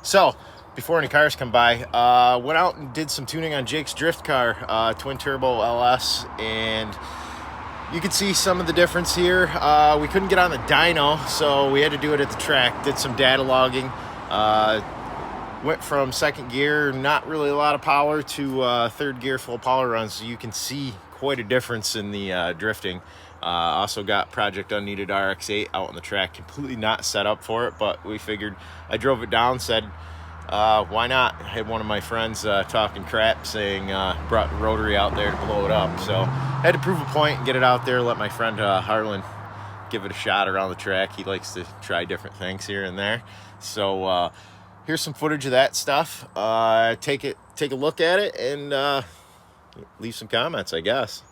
So, before any cars come by, went out and did some tuning on Jake's drift car, twin turbo LS, and you can see some of the difference here. We couldn't get on the dyno, so we had to do it at the track. Did some data logging. Went from second gear, not really a lot of power, to third gear full power runs. So you can see quite a difference in the drifting. Also got Project Unneeded RX8 out on the track, completely not set up for it, but we figured. I drove it down, said, why not? I had one of my friends talking crap, saying brought the rotary out there to blow it up. So had to prove a point and get it out there, let my friend Harlan give it a shot around the track. He likes to try different things here and there. So here's some footage of that stuff. Take a look at it and leave some comments, I guess.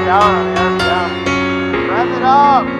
Down, down. Rev it up.